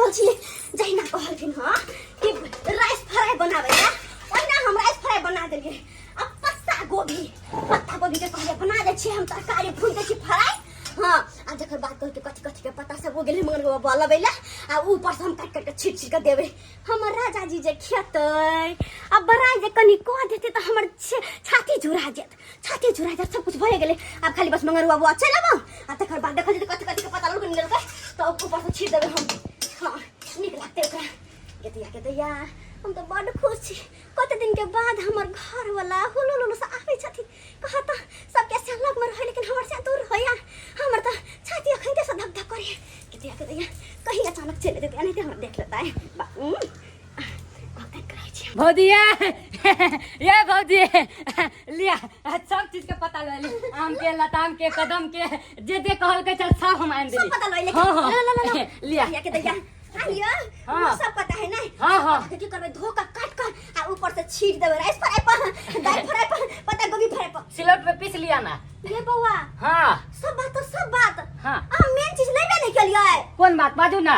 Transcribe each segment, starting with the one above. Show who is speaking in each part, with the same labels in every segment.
Speaker 1: रहल छी जहिना कहलखिन हां कि राइस फ्राई बनावे ला ओहिना हम राइस फ्राई बना देलिए। अब पत्ता गोभी के कहले बना दे छी हम तरकारी भून दे छी फ्राई। हां आ जकर बात कर के कथि के पत्ता सब हो गेले मगर वो बलबैला आ ऊपर से हम काट के छीट के देबे। हमर राजा जी जे खेतै अब बराई जे कनी कह देते त हमर छाती झुरा जात सब कुछ भए गेले। अब खाली बस मंगरुआ वो चल अब आ तकर बाद देखल कथि के पत्ता लोग निकल के तो ऊपर से छीट देबे हम। हां निक लागते ओकरा के दैया हम तो बड़ खुश छी। कते दिन के बाद हमर घर वाला हुलुलुलु से आबै छथि कहता सबके से लग में रहे लेकिन हमर से दूर होया हमर त छाती अखन से धक धक करे के दैया कहीं अचानक चले देते नहीं तो हम देख लेता है।
Speaker 2: भौजिया ये भौजी लिया सब चीज के पता ले ली आम के लताम के कदम के जे कहल के चल सब हम आन देली।
Speaker 1: सब पता ले
Speaker 2: हां लिया
Speaker 1: के दैया आलिया वो सब पता है ना।
Speaker 2: हां
Speaker 1: तो क्या करबे धोखा काट कर आ ऊपर से छीट देबे राइस फ्राई पर दाल फ्राई पर पत्ता गोभी फ्राई पर
Speaker 2: सिलौट पे पीस लिया ना।
Speaker 1: ये बउआ
Speaker 2: हां
Speaker 1: सब बात
Speaker 2: हां
Speaker 1: हम मेन चीज लेबे नहीं केलिए।
Speaker 2: कौन बात बाजू ना।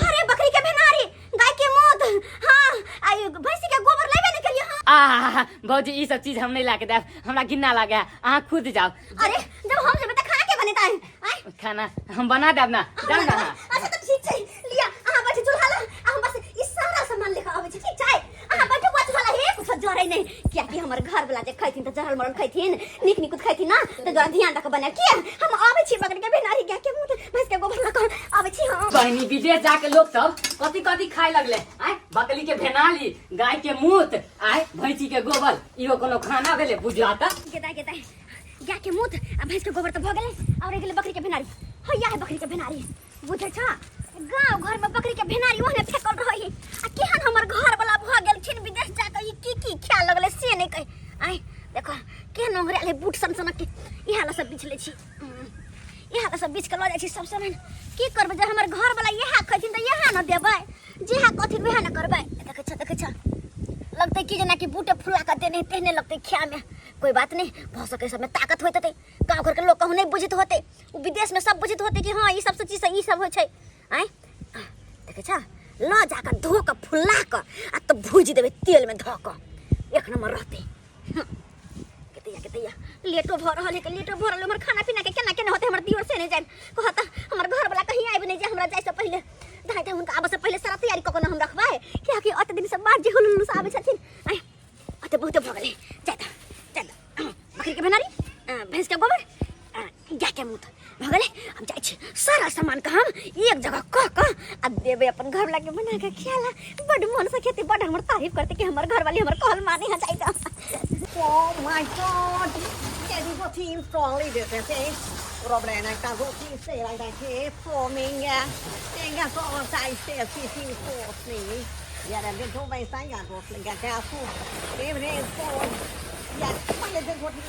Speaker 1: अरे बकरी के भेनारी गाय के मूत हां आई भैंसी के गोबर लेबे नहीं केलिए।
Speaker 2: आ भौजी ई सब चीज हम नहीं लाके देब हमरा गिन्ना लागे आ खुद जाओ।
Speaker 1: अरे जब हम से बता खाना के बनेता है आई
Speaker 2: खाना हम बना देब ना जाओ ना।
Speaker 1: अच्छा तो ठीक है लिया आ बैठ चूल्हा ला हम बस ई सारा सामान लेके आवे छी ठीक है। आ बैठो बात वाला हे कुछ जोरे नहीं क्या कि हमर घर वाला जे खैथिन त जरल मरल खैथिन निक कुछ खैथिन ना तो जरा ध्यान रख बना के हम आवे छी बकरी के भेनारी गाय के मूत भैंस के गोबर लगा आवे छी। हां
Speaker 2: बहनी विदेश जाके लोग सब कथी खाए लगले आय बकरी के भेनाली गाय के मूत आय भैंसी के गोबर इहो कोनो खाना भेले बुझला त
Speaker 1: के दाई गाय के मूत आ भैंस के गोबर त भ गेले और गेले बकरी के भेनारी। हैया है बकरी के भेनारी बुझै छ गांव घर में बकरी के भेनारी ओहने फेकल रही आ केहन हमर घर वाला भ गेल छिन विदेश जाके ई की खा लगले से नहीं कह आय देखो केहन ओंगरे बूट सन के इहा सब बिछले छी इहा सब बिछ के ल जाय छी सब सामान की करबे जे हमर घर वाला इहा खथिन त इहा न देबै जेहा कथि वहा न करबै। देखे छ लगते कि जना कि बूटे फुला कर देने तेने लगते खिया में कोई बात नहीं भ सके सब में ताकत होते थे गांव घर के लोग कहू नहीं बुझित होते विदेश में सब बुझित होते कि हाँ ये सब चीज ई सब हो छै आय देखे छ ल जाकर धो के फुला के आ तो भूज देबे तेल में धो के एक नंबर रहते। के दैया लेटो भ रहल है के लेटो भ रहल हमर खाना पीना के केना होते हमर दिवर से नहीं जान कहता हमर घर वाला कहीं आइब नहीं जे हमरा जाय से पहले धाय उनका आबे से पहले सारा तैयारी क के हम रखबै क्या कि अत दिन से बाद जे हुलुलु से आबे छथिन आय अते बहुत भ गेलै चल बकरी के भेनारी भैंस के गोबर गाय के मूत भ गेलै हम जाय छी सारा सामान का हम एक जगह क आ देबे अपन घर वाला के बना के खियाला बड़ मन से खेती बड़ हमर तारीफ करते कि हमर घर वाली हमर कहल माने है जाय।
Speaker 3: Oh my God! Getting the team strongly this is. Problem I can't go to say like that here forming they got so on side stairs team force me. Yeah, then get over by side got to get careful. Even is for yeah, what is it what you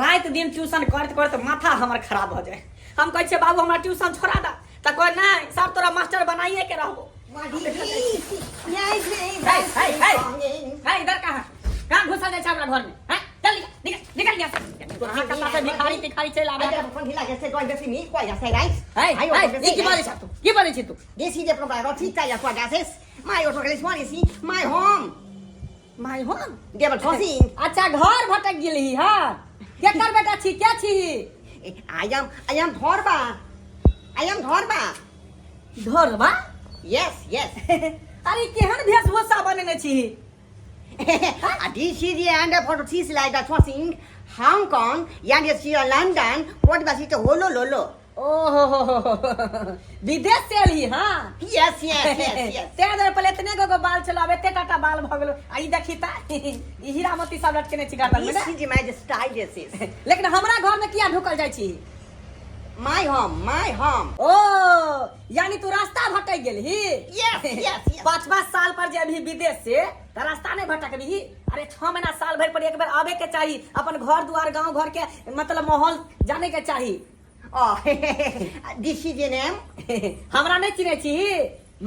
Speaker 4: रात दिन tuition करते माथा हमर खराब हो जाए। हम कहै छे बाबू हमरा ट्यूशन छोड़ा दा त कोई नहीं सब तोरा मास्टर बनाइए के रहबो। इधर कहां घुसा जाय छ हमरा घर में हैं चल निकल गया कहां कता से भिखारी चल आबे
Speaker 3: फोन ढिला के से going to see me quite say right
Speaker 4: ये की बोले छ तू
Speaker 3: this is the problem I think I for that is my auto is one is my home they were tossing
Speaker 4: अच्छा घर भटक गेली हां केकर बेटा छी क्या छी
Speaker 3: I am Dhorba yes
Speaker 4: अरे केहन भेषभूषा बनेने छी
Speaker 3: this is the end of what is like that tossing Hong Kong and yes London what was it holo lolo
Speaker 4: ओहो विदेश से एली हां
Speaker 3: yes
Speaker 4: ते दर पहले इतने गो बाल चलावे ते टाटा बाल भ गेलो आई देखी ता ई हीरामती सब लटकेने छी गाटन में
Speaker 3: this is my style this is
Speaker 4: लेकिन हमरा घर में किया ढुकल जाय छी
Speaker 3: my home
Speaker 4: ओ यानी तू रास्ता भटक गेली
Speaker 3: yes
Speaker 4: 5 साल पर जे अभी विदेश से त रास्ता नहीं भटकबी अरे 6 महीना साल भर पर एक बार आवे के चाहिए अपन घर द्वार गांव घर के मतलब माहौल जाने के चाहिए।
Speaker 3: this is the name
Speaker 4: हमरा नहीं चिन्हे छी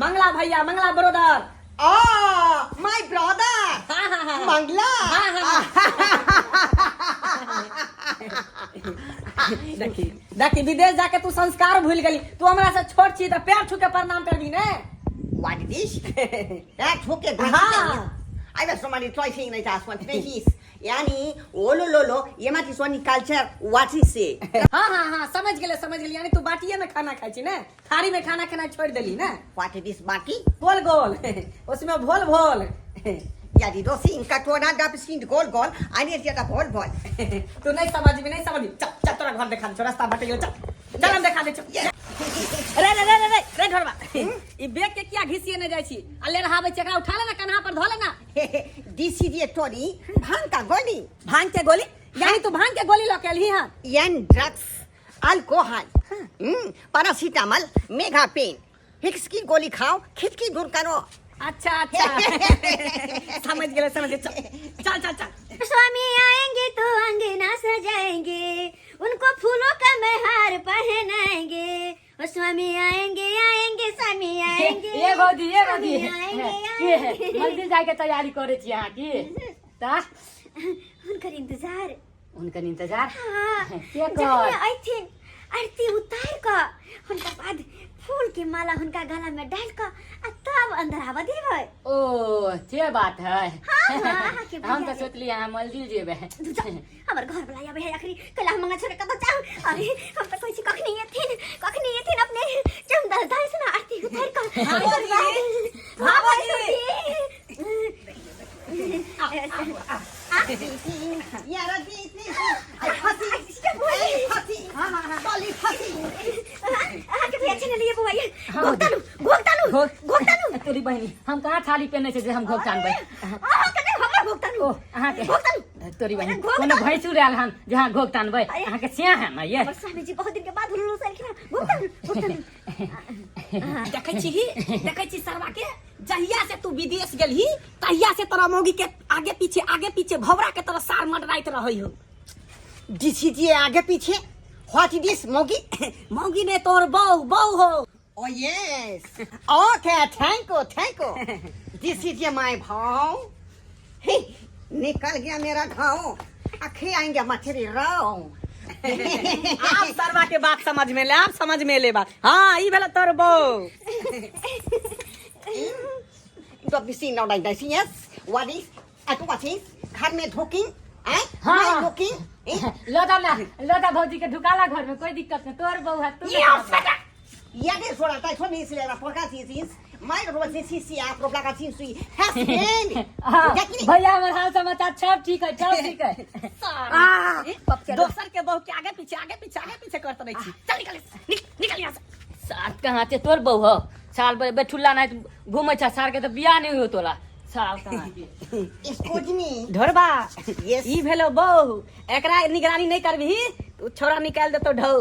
Speaker 4: मंगला भैया मंगला ब्रदर
Speaker 3: my brother
Speaker 4: हाँ
Speaker 3: Mangla
Speaker 4: देखी विदेश जाके तू संस्कार भूल गई तू हमरा से छोट छी त पैर छू के प्रणाम करबी ने
Speaker 3: What is this? That's okay.
Speaker 4: हाँ।
Speaker 3: I was somebody trying like that one. Please. यानी ओलो लोलो ये माटी सोनी कल्चर व्हाट इज से
Speaker 4: हाँ समझ गेले यानी तू बाटिये में खाना खाई छी ना थारी में खाना खाना छोड़ देली ना
Speaker 3: व्हाट इज दिस बाटी
Speaker 4: गोल गोल उसमें भोल भोल
Speaker 3: यादी दो सिंह का टोना डब सिंह गोल गोल आने जेटा भोल भोल
Speaker 4: तू नहीं समझ चल तोरा घर देखा दे रास्ता बाटे चल हम देखा दे चल रे ढोरबा ई बैग के क्या घिसिए न जाई छी अल्ले रहाबे चकरा उठा ले ना कन्हा पर धो ले ना
Speaker 3: दिस इज ए टोनी भांग का गोली
Speaker 4: यानी तू भांग के गोली लकेल ही हां
Speaker 3: एन ड्रग्स अल्कोहल पैरासीटामोल मेगा पेन हिक्स की गोली खाओ खिचकी दूर करो
Speaker 4: अच्छा समझ गए चल
Speaker 1: स्वामी आएंगे तो अंगना सजाएंगे उनको फूलों का हार पहनाएंगे और स्वामी आएंगे स्वामी आएंगे
Speaker 2: ये भौजी
Speaker 1: आएंगे
Speaker 2: मंदिर जाए के तैयारी करे छी यहाँ की ता
Speaker 1: उनकर
Speaker 2: इंतजार
Speaker 1: हाँ
Speaker 2: के
Speaker 1: जब
Speaker 2: कर
Speaker 1: ये आई थी आरती उतार का उनका बाद फूल के माला उनका गला में डाल का तब अंदर आवा देबै
Speaker 2: ओ ये बात है
Speaker 1: हाँ, के
Speaker 2: हम तो
Speaker 1: बढ़िया
Speaker 2: सोचली यहाँ मंदिर जेबे
Speaker 1: हमर घर वाला आवे है आखिरी कला मंगा छोड़ कत जाऊ अरे हम तो कोई कखनी ये थी अपने जमदल दाई से ना आरती उतार का हां
Speaker 3: यार दी फसी गोली फसी
Speaker 1: आके भी अच्छे लिए बुआ घोकतानु
Speaker 2: तेरी बहनी हम कहाँ थाली पहने से जे हम घोक जानबै
Speaker 1: कने हमर घोकतानु
Speaker 2: ओ अहाँ के तोरी बहनी कोनो भैंसू रहल हम जहाँ घोक तानबै अहाँ के सिया है ना ये
Speaker 1: स्वामी जी बहुत दिन के बाद हुल्लू सर घोकतानु
Speaker 4: देखै छी सरवा के जहिया से तू विदेश गेलही तहिया से तोरा मौगी के आगे पीछे भवरा के तरह सार मडराइत रहै हो
Speaker 3: डीसीजी आगे पीछे व्हाट इज दिस
Speaker 4: मौगी ने तोर बहू हो
Speaker 3: Oh yes. Okay, thank you. This is my भाव. Hey, निकल गया मेरा घाव. आखे आएंगे मछली राव.
Speaker 4: आप सरवा के बात समझ में ले बात हाँ ई भेल तोर बहू
Speaker 3: Don't be seen now like this. Yes. What is? घर में धोकिंग?
Speaker 2: हाँ.
Speaker 3: धोकिंग?
Speaker 2: लोदा भौजी के ढुकाला घर में कोई दिक्कत नहीं तोर बहू है तू
Speaker 3: Ja, det är så att jag minns det på kantinsin. Mai ro se si a pro placa tin sui. Hasben.
Speaker 2: भैया हमारे हाल समाचार सब ठीक है
Speaker 4: दोसर के बहू के आगे पीछे करत रही छी चल निकल यहां से
Speaker 2: साथ कहाँ ते तोर बहू हो साल बैठुल्ला नहीं घूमे छ सार के तो बियाह नहीं हो तोला साल कहाँ के
Speaker 3: Excuse
Speaker 4: ढोरबा
Speaker 3: Yes.
Speaker 4: ई भेलो बहू एकरा निगरानी नहीं करबी तू छोरा निकाल देतो ढौ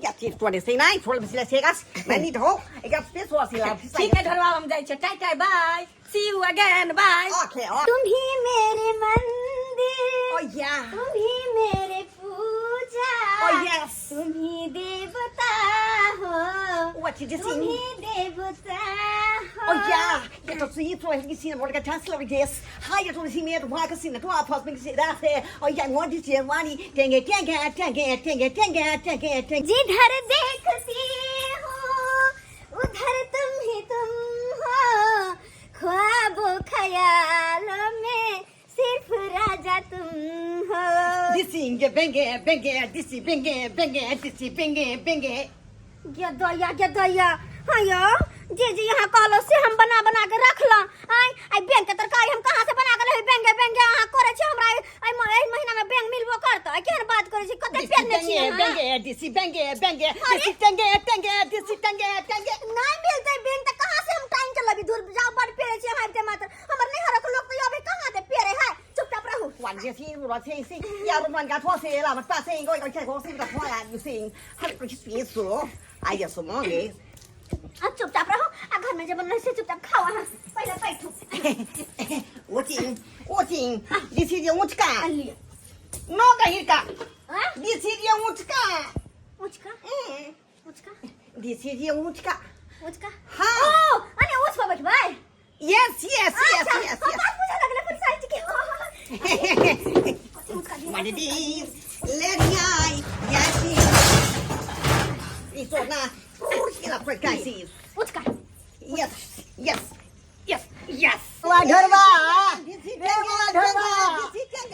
Speaker 3: Ja, det är det nej, får vi ses. Men ni då? Jag har spes så sila.
Speaker 4: ठीक है ढोरबा हम जाई छ tata bye see you again bye
Speaker 3: Okay.
Speaker 1: तुम ही मेरे मंदिर
Speaker 3: Oh yeah.
Speaker 1: तुम ही मेरे पूजा
Speaker 3: Oh yes.
Speaker 1: तुम ही देवता हो
Speaker 3: What is this?
Speaker 1: तुम ही देवता हो
Speaker 3: Oh yeah. Jag tror så tror jag ser vad jag tasslar vid det. Har jag tror se mer på vad jag ser då har fast mig se där. Och jag må det se vad ni tänker.
Speaker 1: जिधर देखती हो उधर तुम हो ख्वाबों ख्यालों में सिर्फ राजा तुम हो
Speaker 3: Disinge benge.
Speaker 1: गया हायो जी यहाँ कहलो से हम बना के रख लो आई बैंक के तरकारी हम कहाँ से बना के ले बैंक यहाँ करे छी हमरा आई महीना में बैंक मिलबो करतो आई केहन बात करे छी कते पेन छी
Speaker 3: Benge.
Speaker 1: नहीं मिलते बैंक त कहाँ से हम टाइम चलबी दूर जाओ बड़ पेरे छी हम मात्र हमर नहीं हरक लोग तो अबे कहाँ से पेरे है चुपचाप रहू
Speaker 3: วันเที่เราเที่ยงอย่าวันการทั่วเสียละมันป้าเที่ยงก็ยังแค่ของสิ่งแต่ทั่วละอยู่สิ่งให้เป็นสิ่งสูงไอ้ยาสมองเลย
Speaker 1: अब चुपचाप रहो घर में जब बनने से चुपचाप खाओ पहले बैठो
Speaker 3: 我进你去的我去干
Speaker 1: लियो
Speaker 3: 哪个一干你去的我去干
Speaker 1: मुचका मुचका
Speaker 3: 你去的我去干
Speaker 1: मुचका
Speaker 3: हाँ
Speaker 1: ओ अरे उस पर बैठ भाई
Speaker 3: yes
Speaker 1: बात पूछा लगले फिर साइड के
Speaker 3: What it is? Let me eye. Yes, it's so now. Get up for guys.
Speaker 1: मुचका
Speaker 3: Yes, yes, yes, yes.
Speaker 5: बुआ ढोरबा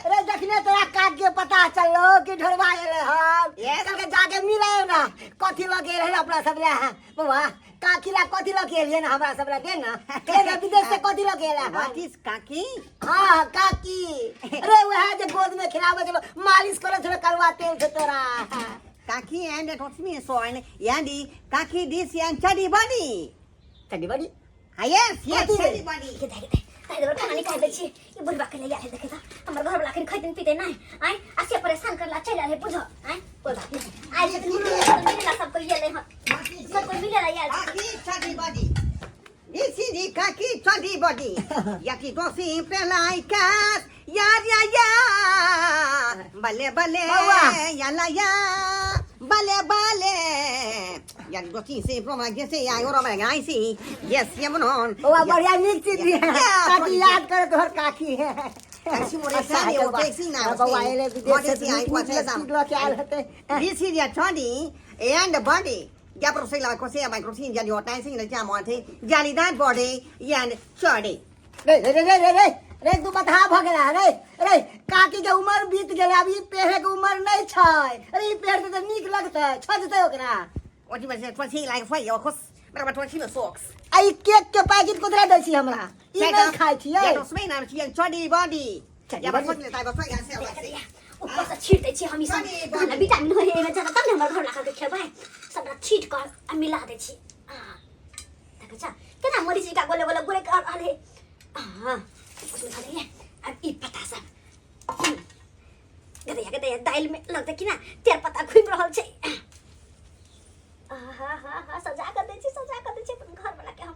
Speaker 5: अरे देखने तोरा काट के पता चलो कि ढोरबा एले हम कल के जाके मिले ना कथी लगे रहे अपना सब रे बुआ काकीला कथी लगे एलिए ना हमरा सब रे दे ना के विदेश से कथी लगे एला
Speaker 3: What is kaki?
Speaker 5: हां काकी अरे वह जे गोद में खिलावे के मालिश करे छले करवा तेल से तोरा
Speaker 3: Kaki and that what's me so and Yandi kaki this and chadi body.
Speaker 5: चली बड़ी
Speaker 3: Ah yes, yes,
Speaker 5: Kaki.
Speaker 3: chadi body.
Speaker 1: के दाइ खाना निकाल दे छी ये बुढ़बा के ले यार देखे त हमर घर वाला के खैतिन पीते नहीं आइ आसे परेशान करला चला रे बुझ आइ कोई बात नहीं आज से मिलेला सबको ये ले सबको मिलेला यार
Speaker 3: Kaki chadi body. This is the kaki chadi body. Yaki to simple like us. Ya ya ya. Bale bale. Ya la ya. Bale bale. Yaki to simple like this. Ya yo ro I see. Yes, ya monon.
Speaker 5: बुआ बढ़िया नीक चीज भी है काकी याद करे तोहर काकी है
Speaker 3: Kasi mo rin sa iyo, kasi na.
Speaker 5: बुआ एले विदेश से आई को के आल हते
Speaker 3: This is your body and the body. Ya pero se la cosa mai crosin ya yo tai sin la ya mo ate. Ya ni that body and body.
Speaker 5: रे रे रे रे रे रे तू बता भ गेला रे रे काकी के उम्र बीत गेले अभी पेहे के उम्र नहीं छै अरे ई पेड़ त नीक लगतै छजतै ओकरा
Speaker 3: What you say? What he like for your cos? But what he socks.
Speaker 5: I cake के पैकेट को दे दै छी हमरा ई नहीं खाइ छी
Speaker 3: Ya no smell na ya body body. Ya ba so ni tai ba so ya se la.
Speaker 1: ऊपर से छीट दे छी हम ई सब खाना विटामिन हो हे में ज्यादा तब हमर घर ला के खेबै सबरा छीट कर आ मिला दे छी देख छ केना मरीच का गोले गोले गुरे कर आले उसमें खाली है अब ई पता सब गदे दाल में लगता कि ना तेर पत्ता खुम रहल छै हा सजा कर दे छी घर वाला के हम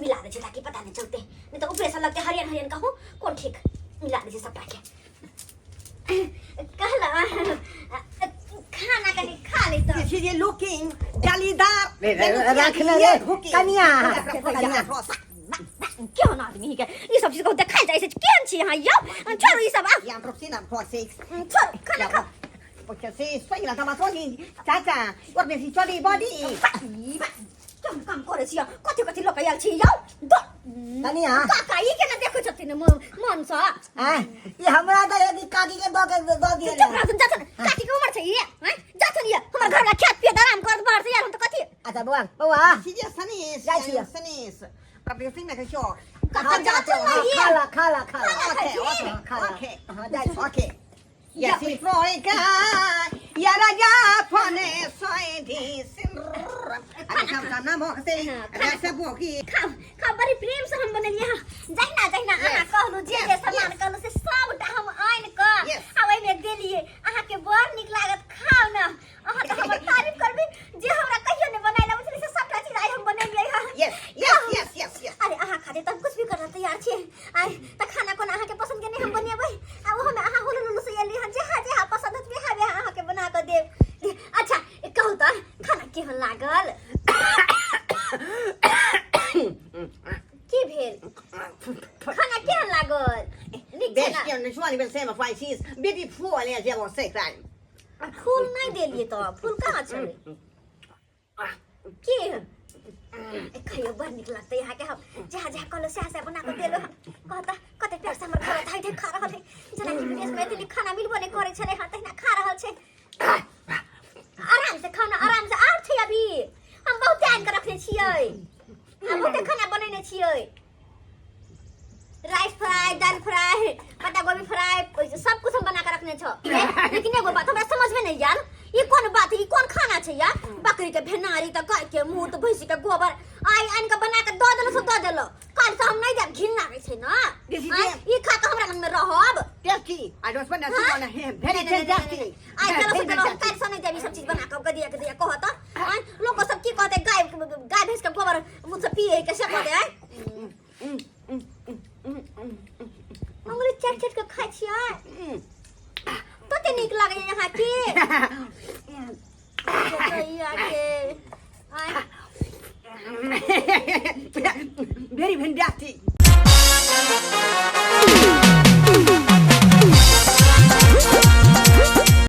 Speaker 1: मिला दे छी ताकि पता नहीं चलते नहीं तो ऊपर से लगते हरियन हरियन कहूं कौन ठीक मिला दे छी सब के कहला खाना कनी खा ले तो
Speaker 3: This is looking jalidar.
Speaker 5: रखले रे कनिया
Speaker 1: क्यों ना आदमी के ये सब चीज को देखा जाए से केन छी हां यो छोड़ ई सब आ
Speaker 3: Ya prosina for six.
Speaker 1: छोड़ खाना खा
Speaker 3: Porque se swing la tama so ni chacha. What me si chodi body.
Speaker 1: क्यों काम करे छी कथि कथि लोक आयल छी यो
Speaker 5: कनिया
Speaker 1: काका ई केना देखै छथिन मन सा
Speaker 5: आ ये हमरा त यदि काकी के दो दिए
Speaker 1: चुप रह जा काकी के उम्र छै ये हैं जा छन ये हमर घर वाला खेत पे आराम कर बाहर से यार हम तो कथि
Speaker 5: अच्छा बुआ
Speaker 3: Si dia sanis.
Speaker 5: Dạ, chị ạ.
Speaker 3: Sanis. Tapi sing na ka shock.
Speaker 1: काका जा छन ये
Speaker 5: खाला
Speaker 3: Okay, okay,
Speaker 5: खाला
Speaker 3: okay.
Speaker 5: हां जाय
Speaker 3: Okay. Yes, si Freika. Ya ra ya phone soi di sin. Ani kam na mo se. Ra se bo ki.
Speaker 1: खा बड़ी प्रेम से हम बनलिए हां जहिना अहाँ कहलु जे सामान कहलु से सबटा हम आइन क आबै में देलिए अहाँ के बड़ निक लागत खाओ ना अहाँ त हमर तारीफ करबी जे हमरा कहियो ने बनाइला उछली से सबटा चीज आई हम बनेलिए हां
Speaker 3: Yes.
Speaker 1: अरे अहाँ खातिर त कुछ भी कर तैयार छी आई त खाना कोना अहाँ के पसंद के नहीं हम बनेबै आ वो हम अहाँ हुलुलु से एली हां जे हां पसंद हत भी हां अहाँ के बना के देब अच्छा कहू त खाना केहन लागल की भेल खाना केहन लागल नीक
Speaker 3: Best
Speaker 1: खाना
Speaker 3: you know will say my she is beautiful as you was say time.
Speaker 1: फूल नहीं देलिए तो फूल कहाँ चले की खाइयो बड़ निक लगते यहाँ के हम जहाँ जहाँ कहलो से बना के देलो कहता कते प्यार से हमर घर धाइ खा रहल है जना कि विदेश में इतनी खाना मिलबो नहीं करे छले हां तहिना खा रहल छै आराम से खाना आराम से आर छै अभी हम बहुत आन के रखने छियै हम बहुत खाना बनेने छियै राइस फ्राई दाल फ्राई पत्ता गोभी फ्राई सब कुछ हम बना के रखने छ लेकिन एगो बात हमरा समझ में नहीं यार ये कौन बात है ये कौन खाना छै यार बकरी के भेनारी त गाय के मुंह त भैंसी के गोबर आई आन के बना के दो देलो से दो देलो काल से हम नहीं देब घिन लागे छै ना ये खा के हमरा लग में रहब
Speaker 3: Tasty. I don't spend nothing on him. Very tasty.
Speaker 1: आई चलो से करो काल से नहीं देबी सब चीज बना के दिया कहत लोग सब की कहते गाय भैंस के गोबर मुंह से पिए के से कहते हैं अंगुली चट के खाइ छियै कते नीक लागे यहाँ के
Speaker 3: Very fantastic.